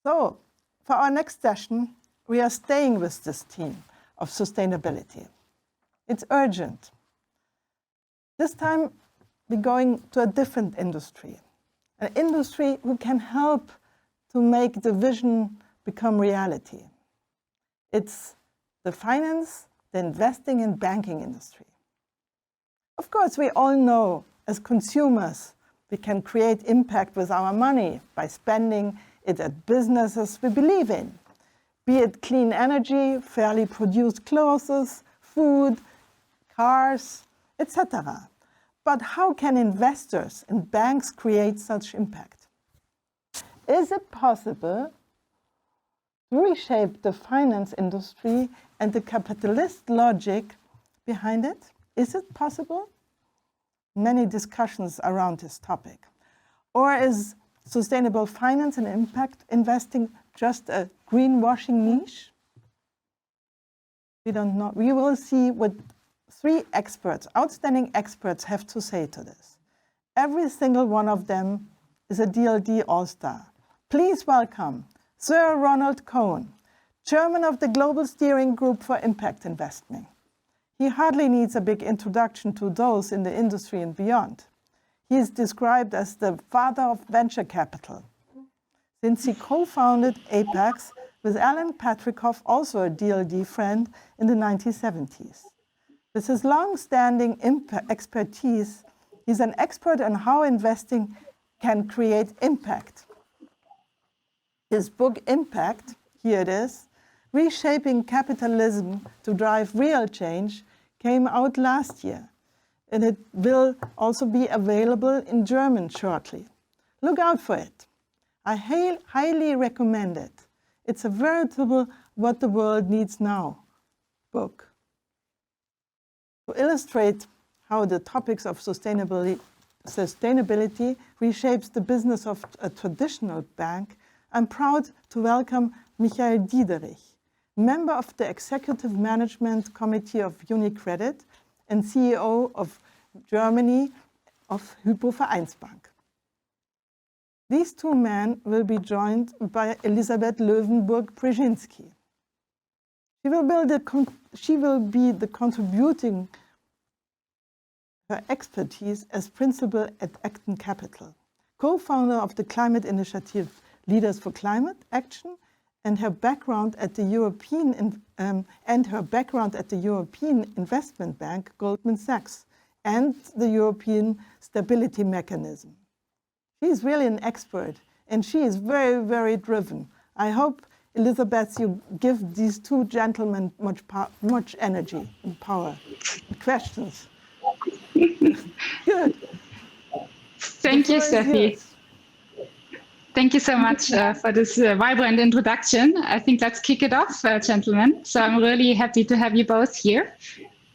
So, for our next session, we are staying with this theme of sustainability. It's urgent. This time, we're going to a different industry, an industry who can help to make the vision become reality. It's the finance, the investing and banking industry. Of course, we all know as consumers, we can create impact with our money by spending it at businesses we believe in, be it clean energy, fairly produced clothes, food, cars, etc. But how can investors and banks create such impact? Is it possible to reshape the finance industry and the capitalist logic behind it? Is it possible? Many discussions around this topic. Or is sustainable finance and impact investing just a greenwashing niche? We don't know. We will see what three experts, outstanding experts, have to say to this. Every single one of them is a DLD All Star. Please welcome Sir Ronald Cohen, Chairman of the Global Steering Group for Impact Investing. He hardly needs a big introduction to those in the industry and beyond. He is described as the father of venture capital, since he co-founded Apex with Alan Patricof, also a DLD friend, in the 1970s. With his long-standing expertise, he's an expert on how investing can create impact. His book, Impact, here it is, Reshaping Capitalism to Drive Real Change, came out last year, and it will also be available in German shortly. Look out for it. I highly recommend it. It's a veritable what the world needs now book. To illustrate how the topics of sustainability reshapes the business of a traditional bank, I'm proud to welcome Michael Diederich, member of the Executive Management Committee of Unicredit and CEO of Germany of HypoVereinsbank. These two men will be joined by Elisabeth Löwenbourg-Brzezinski. She will be contributing her expertise as principal at Acton Capital, co-founder of the climate initiative Leaders for Climate Action, and her background at the European Investment Bank, Goldman Sachs, and the European Stability Mechanism. She is really an expert, and she is very, very driven. I hope, Elisabeth, you give these two gentlemen much energy and power. Questions? Good. Thank you, Steffi. Thank you so much for this vibrant introduction. I think let's kick it off, gentlemen. So I'm really happy to have you both here.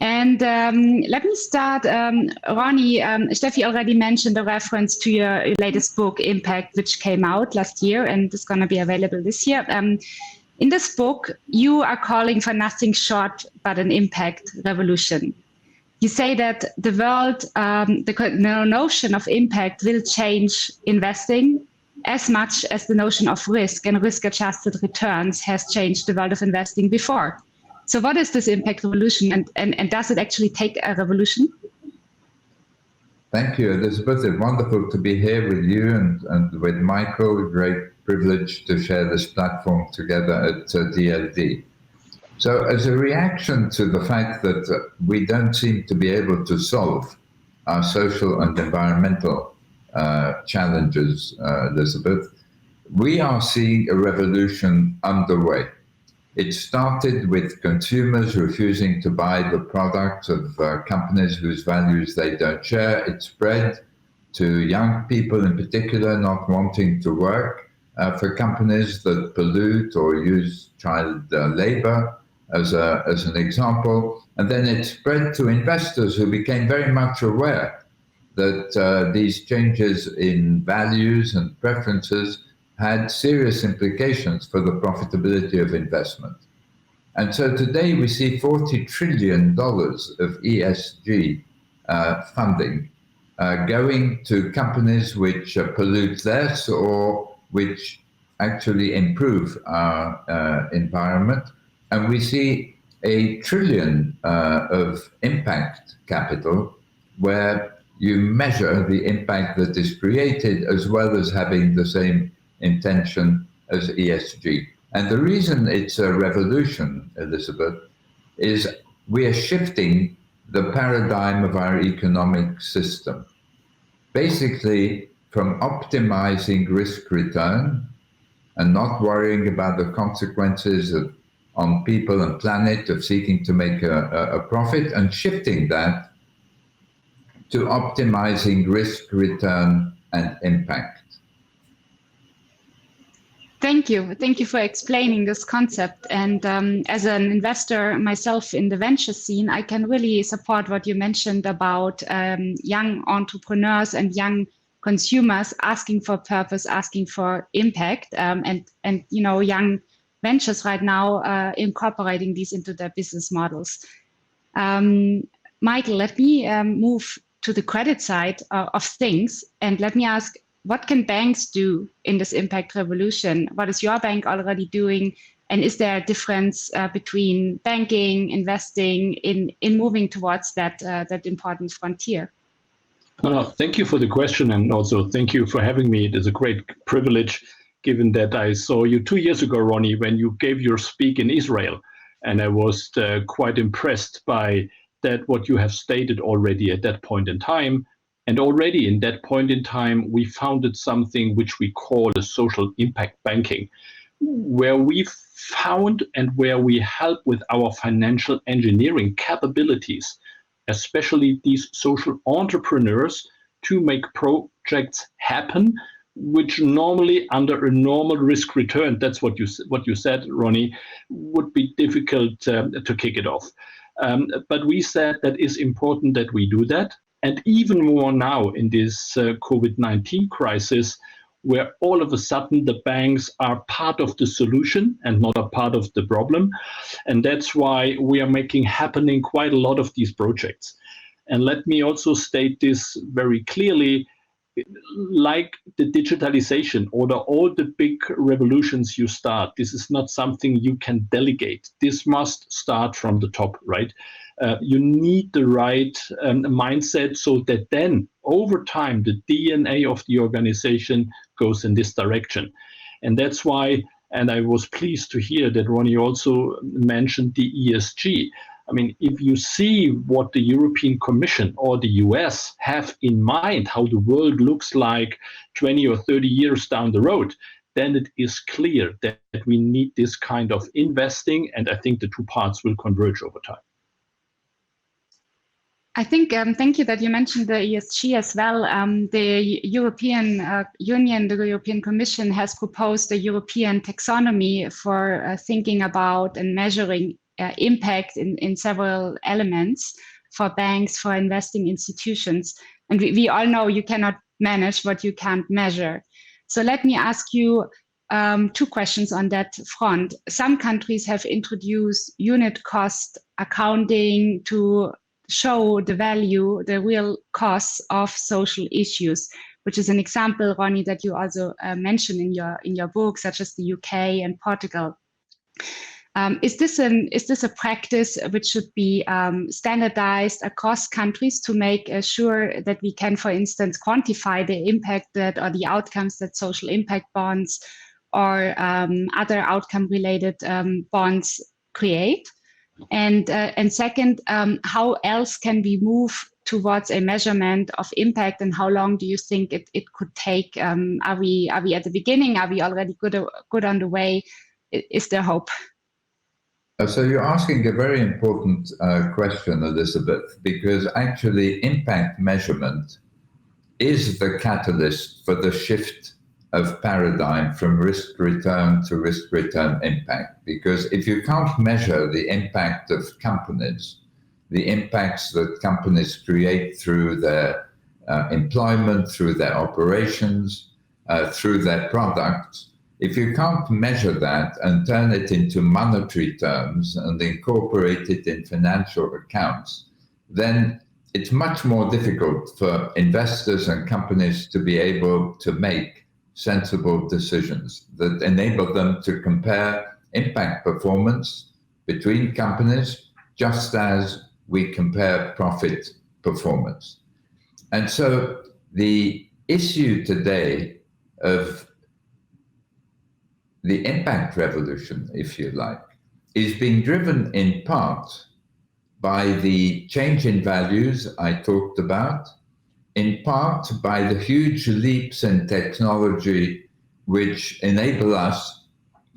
And let me start. Ronnie, Steffi already mentioned the reference to your latest book, Impact, which came out last year and is going to be available this year. In this book, you are calling for nothing short but an impact revolution. You say that the world, the notion of impact will change investing as much as the notion of risk and risk-adjusted returns has changed the world of investing before. So what is this impact revolution, and does it actually take a revolution? Thank you, Elisabeth. It's wonderful to be here with you and with Michael. Great privilege to share this platform together at DLD. So as a reaction to the fact that we don't seem to be able to solve our social and environmental challenges, Elisabeth, we are seeing a revolution underway. It started with consumers refusing to buy the products of companies whose values they don't share. It spread to young people in particular not wanting to work for companies that pollute or use child labor as an example. And then it spread to investors who became very much aware that these changes in values and preferences had serious implications for the profitability of investment. And so today we see $40 trillion of ESG funding going to companies which pollute less or which actually improve our environment. And we see $1 trillion of impact capital, where you measure the impact that is created as well as having the same intention as ESG. And the reason it's a revolution, Elisabeth, is we are shifting the paradigm of our economic system. Basically, from optimizing risk return and not worrying about the consequences on people and planet of seeking to make a profit, and shifting that to optimizing risk return and impact. Thank you. Thank you for explaining this concept. And as an investor myself in the venture scene, I can really support what you mentioned about young entrepreneurs and young consumers asking for purpose, asking for impact, and you know, young ventures right now incorporating these into their business models. Michael, let me move to the credit side of things, and let me ask, what can banks do in this impact revolution? What is your bank already doing? And is there a difference between banking, investing, in moving towards that important frontier? Thank you for the question, and also thank you for having me. It is a great privilege, given that I saw you 2 years ago, Ronnie, when you gave your speak in Israel, and I was quite impressed by that, what you have stated already at that point in time. And already in that point in time, we founded something which we call a social impact banking, where we found and where we help with our financial engineering capabilities, especially these social entrepreneurs, to make projects happen, which normally under a normal risk return, that's what you said, Ronnie, would be difficult to kick it off. But we said that it's important that we do that. And even more now in this COVID-19 crisis, where all of a sudden the banks are part of the solution and not a part of the problem. And that's why we are making happening quite a lot of these projects. And let me also state this very clearly, like the digitalization or all the big revolutions you start, this is not something you can delegate. This must start from the top, right? You need the right mindset, so that then over time the DNA of the organization goes in this direction. And that's why, and I was pleased to hear that Ronnie also mentioned the ESG. I mean, if you see what the European Commission or the US have in mind, how the world looks like 20 or 30 years down the road, then it is clear that we need this kind of investing, and I think the two parts will converge over time. I think, thank you that you mentioned the ESG as well. The European Union, the European Commission has proposed a European taxonomy for thinking about and measuring impact in several elements for banks, for investing institutions. And we all know you cannot manage what you can't measure. So let me ask you two questions on that front. Some countries have introduced unit cost accounting to show the value, the real costs of social issues, which is an example, Ronnie, that you also mentioned in your book, such as the UK and Portugal. Is this a practice which should be standardized across countries to make sure that we can, for instance, quantify the impact that, or the outcomes that social impact bonds or other outcome-related bonds create? And second, how else can we move towards a measurement of impact, and how long do you think it could take? Are we at the beginning? Are we already good on the way? Is there hope? So you're asking a very important question, Elisabeth, because actually impact measurement is the catalyst for the shift of paradigm from risk return to risk return impact. Because if you can't measure the impact of companies, the impacts that companies create through their employment, through their operations, through their products, if you can't measure that and turn it into monetary terms and incorporate it in financial accounts, then it's much more difficult for investors and companies to be able to make sensible decisions that enable them to compare impact performance between companies just as we compare profit performance. And so the issue today of the impact revolution, if you like, is being driven in part by the change in values I talked about, in part by the huge leaps in technology which enable us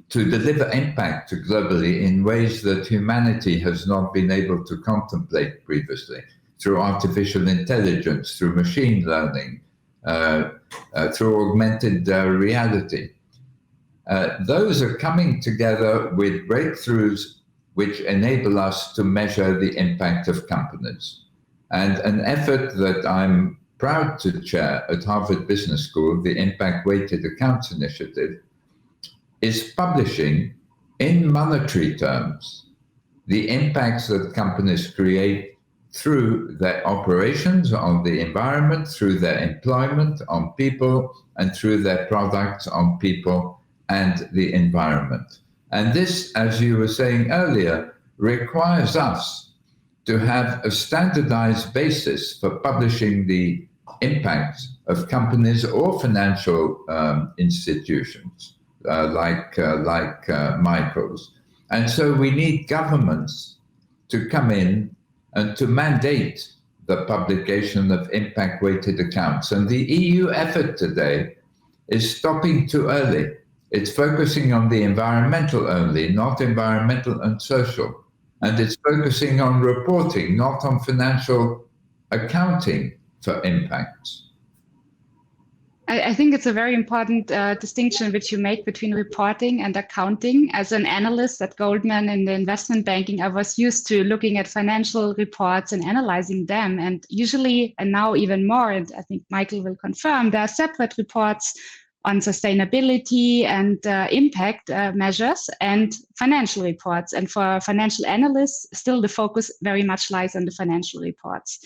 to deliver impact globally in ways that humanity has not been able to contemplate previously, through artificial intelligence, through machine learning, through augmented reality. Those are coming together with breakthroughs which enable us to measure the impact of companies. And an effort that I'm proud to chair at Harvard Business School, the Impactweighted Accounts Initiative, is publishing in monetary terms the impacts that companies create through their operations on the environment, through their employment on people, and through their products on people and the environment. And this, as you were saying earlier, requires us to have a standardized basis for publishing the impacts of companies or financial institutions like Michael's. And so we need governments to come in and to mandate the publication of impact-weighted accounts. And the EU effort today is stopping too early. It's focusing on the environmental only, not environmental and social. And it's focusing on reporting, not on financial accounting for impacts. I think it's a very important distinction which you make between reporting and accounting. As an analyst at Goldman in the investment banking, I was used to looking at financial reports and analyzing them. And usually, and now even more, and I think Michael will confirm, there are separate reports on sustainability and impact measures and financial reports. And for financial analysts, still the focus very much lies on the financial reports.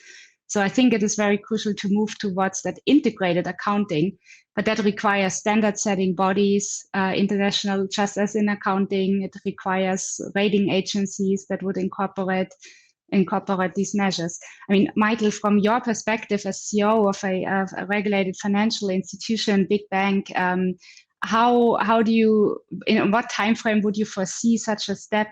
So I think it is very crucial to move towards that integrated accounting, but that requires standard setting bodies, international, just as in accounting. It requires rating agencies that would incorporate these measures. I mean, Michael, from your perspective as CEO of a regulated financial institution, big bank, how do you, in what time frame would you foresee such a step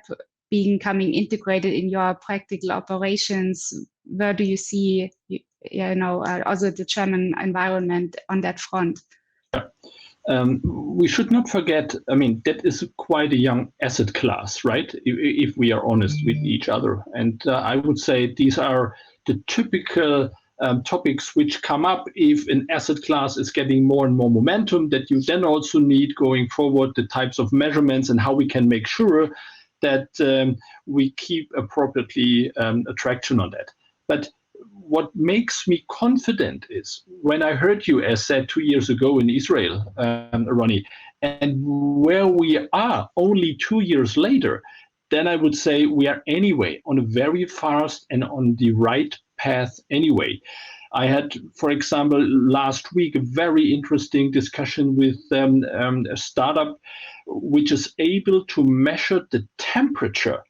becoming integrated in your practical operations? Where do you see, also the German environment on that front? We should not forget, I mean, that is quite a young asset class, right? If we are honest with each other. And I would say these are the typical topics which come up if an asset class is getting more and more momentum, that you then also need going forward the types of measurements and how we can make sure that we keep appropriately traction on that. But what makes me confident is when I heard you, as said 2 years ago in Israel, Ronnie, and where we are only 2 years later, then I would say we are anyway on a very fast and on the right path anyway. I had, for example, last week, a very interesting discussion with a startup which is able to measure the temperature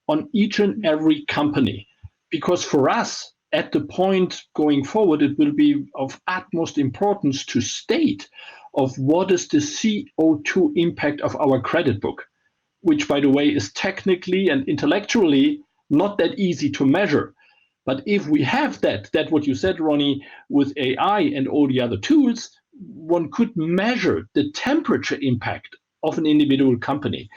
on each and every company. Because for us, at the point going forward, it will be of utmost importance to state of what is the CO2 impact of our credit book, which, by the way, is technically and intellectually not that easy to measure. But if we have that what you said, Ronnie, with AI and all the other tools, one could measure the temperature impact of an individual company.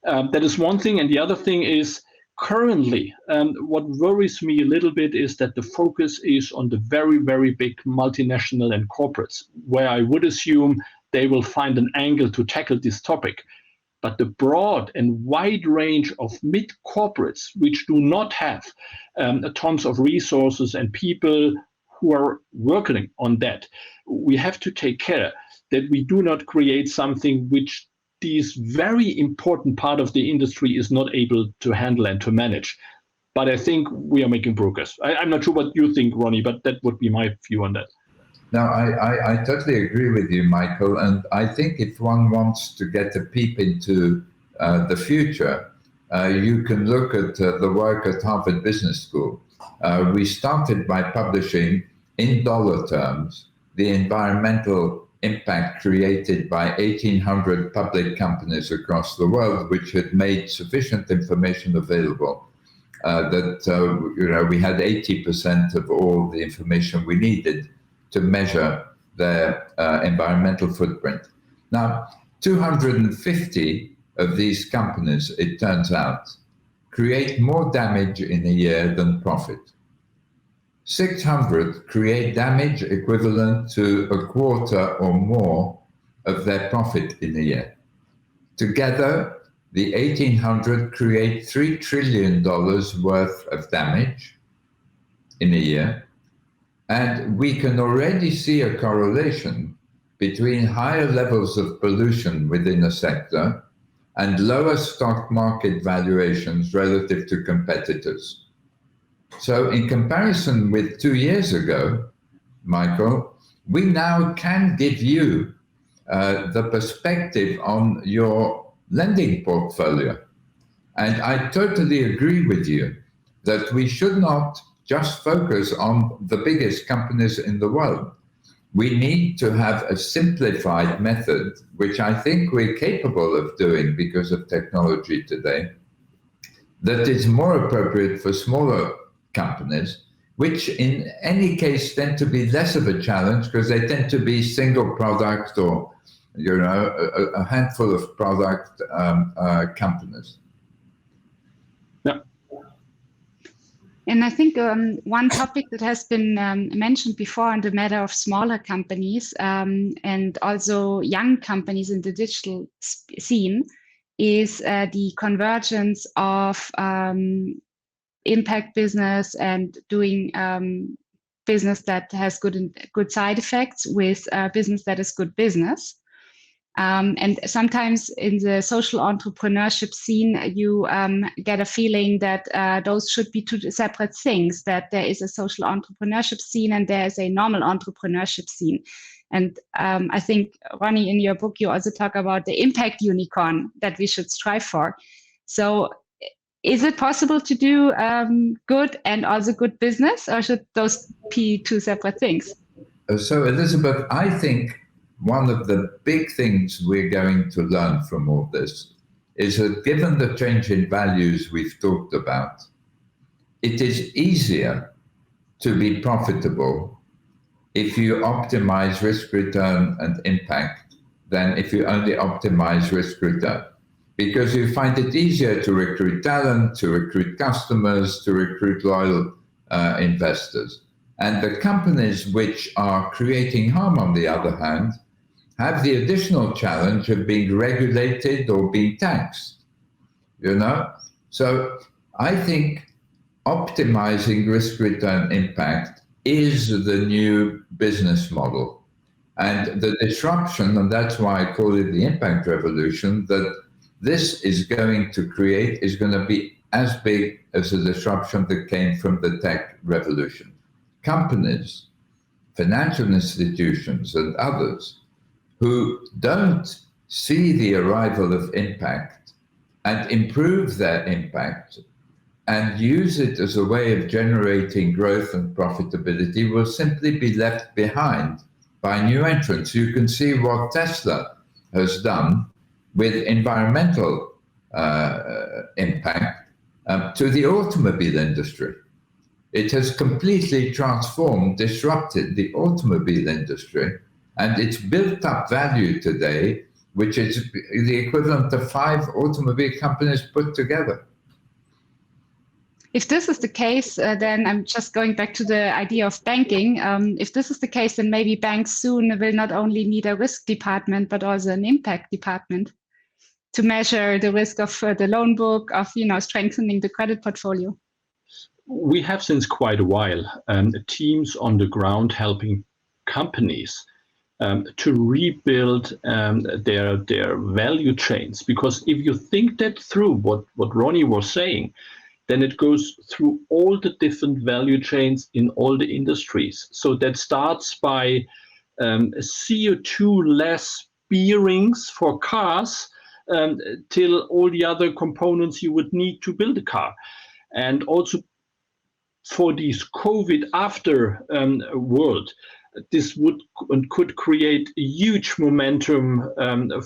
That is one thing. And the other thing is, currently, what worries me a little bit is that the focus is on the very, very big multinational and corporates, where I would assume they will find an angle to tackle this topic. But the broad and wide range of mid-corporates, which do not have tons of resources and people who are working on that, we have to take care that we do not create something which this very important part of the industry is not able to handle and to manage. But I think we are making progress. I'm not sure what you think, Ronnie, but that would be my view on that. No, I totally agree with you, Michael. And I think if one wants to get a peep into the future, you can look at the work at Harvard Business School. We started by publishing, in dollar terms, the environmental impact created by 1,800 public companies across the world, which had made sufficient information available that we had 80% of all the information we needed to measure their environmental footprint. Now, 250 of these companies, it turns out, create more damage in a year than profit. 600 create damage equivalent to a quarter or more of their profit in a year. Together, the 1,800 create $3 trillion worth of damage in a year. And we can already see a correlation between higher levels of pollution within a sector and lower stock market valuations relative to competitors. So in comparison with 2 years ago, Michael, we now can give you the perspective on your lending portfolio. And I totally agree with you that we should not just focus on the biggest companies in the world. We need to have a simplified method, which I think we're capable of doing because of technology today, that is more appropriate for smaller companies, which in any case tend to be less of a challenge because they tend to be single product or a handful of product companies. Yeah. And I think one topic that has been mentioned before on the matter of smaller companies and also young companies in the digital scene is the convergence of impact business and doing business that has good side effects with business that is good business. And sometimes in the social entrepreneurship scene, you get a feeling that those should be two separate things, that there is a social entrepreneurship scene and there is a normal entrepreneurship scene. And I think, Ronnie, in your book, you also talk about the impact unicorn that we should strive for. So is it possible to do good and also good business, or should those be two separate things? So, Elisabeth, I think one of the big things we're going to learn from all this is that given the change in values we've talked about, it is easier to be profitable if you optimize risk return and impact than if you only optimize risk return. Because you find it easier to recruit talent, to recruit customers, to recruit loyal investors. And the companies which are creating harm, on the other hand, have the additional challenge of being regulated or being taxed, So I think optimizing risk return impact is the new business model. And the disruption, and that's why I call it the impact revolution, that this is going to create is going to be as big as the disruption that came from the tech revolution. Companies, financial institutions, and others who don't see the arrival of impact and improve their impact and use it as a way of generating growth and profitability will simply be left behind by new entrants. You can see what Tesla has done with environmental impact to the automobile industry. It has completely transformed, disrupted the automobile industry, and it's built up value today, which is the equivalent of 5 automobile companies put together. If this is the case, then I'm just going back to the idea of banking. If this is the case, then maybe banks soon will not only need a risk department, but also an impact department to measure the risk of the loan book, of strengthening the credit portfolio. We have since quite a while teams on the ground helping companies to rebuild their value chains. Because if you think that through, what Ronnie was saying, then it goes through all the different value chains in all the industries. So that starts by CO2 less bearings for cars till all the other components you would need to build a car. And also for this COVID after world, this could create a huge momentum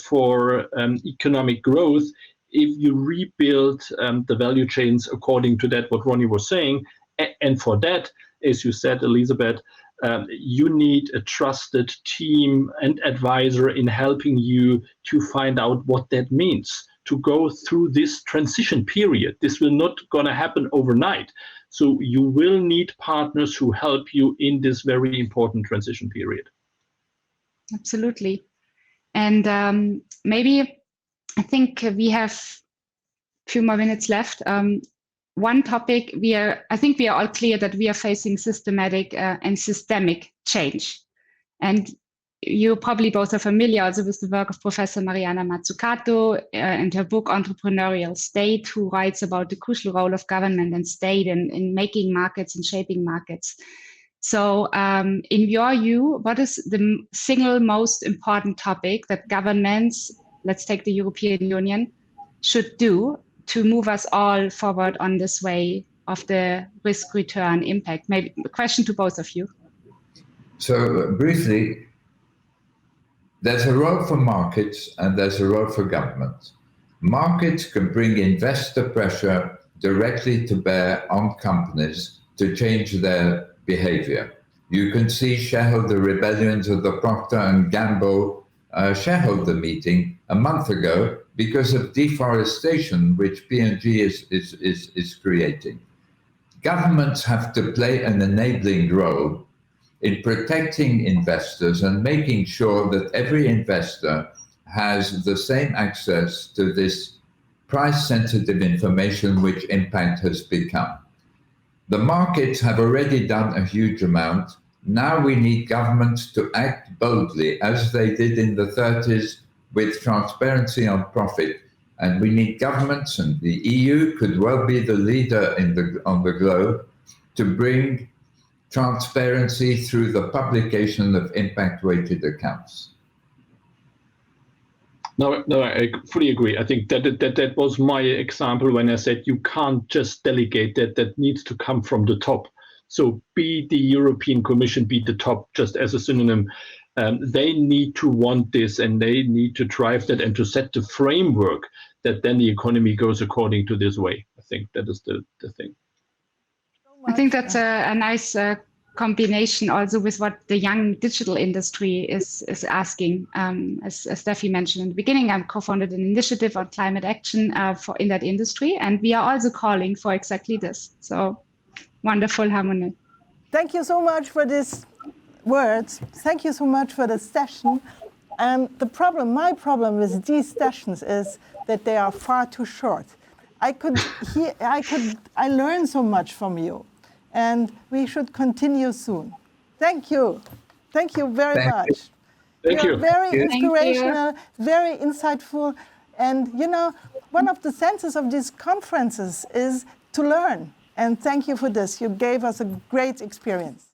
for economic growth if you rebuild the value chains according to that, what Ronnie was saying. And for that, as you said, Elisabeth, you need a trusted team and advisor in helping you to find out what that means, to go through this transition period. This will not going to happen overnight. So you will need partners who help you in this very important transition period. Absolutely. And maybe I think we have a few more minutes left. One topic I think we are all clear that we are facing systematic and systemic change. And you probably both are familiar also with the work of Professor Mariana Mazzucato and her book Entrepreneurial State, who writes about the crucial role of government and state in making markets and shaping markets. So in your view, what is the single most important topic that governments, let's take the European Union, should do to move us all forward on this way of the risk-return impact? Maybe a question to both of you. So briefly, there's a role for markets and there's a role for government. Markets can bring investor pressure directly to bear on companies to change their behavior. You can see shareholder rebellions at the Procter & Gamble shareholder meeting a month ago because of deforestation, which P&G is creating. Governments have to play an enabling role in protecting investors and making sure that every investor has the same access to this price-sensitive information which impact has become. The markets have already done a huge amount. Now we need governments to act boldly, as they did in the 30s with transparency on profit. And we need governments, and the EU could well be the leader on the globe, to bring transparency through the publication of impact-weighted accounts. No, I fully agree. I think that was my example when I said you can't just delegate that needs to come from the top. So be the European Commission, be the top, just as a synonym. They need to want this and they need to drive that and to set the framework that then the economy goes according to this way. I think that is the thing. I think that's a nice combination also with what the young digital industry is asking. As Steffi mentioned in the beginning, I've co-founded an initiative on climate action in that industry, and we are also calling for exactly this. So wonderful harmony. Thank you so much for these words. Thank you so much for the session. My problem with these sessions is that they are far too short. I learned so much from you, and we should continue soon. Thank you. Thank you very much. Thank you. You're very inspirational, very insightful. And you know, one of the senses of these conferences is to learn. And thank you for this. You gave us a great experience.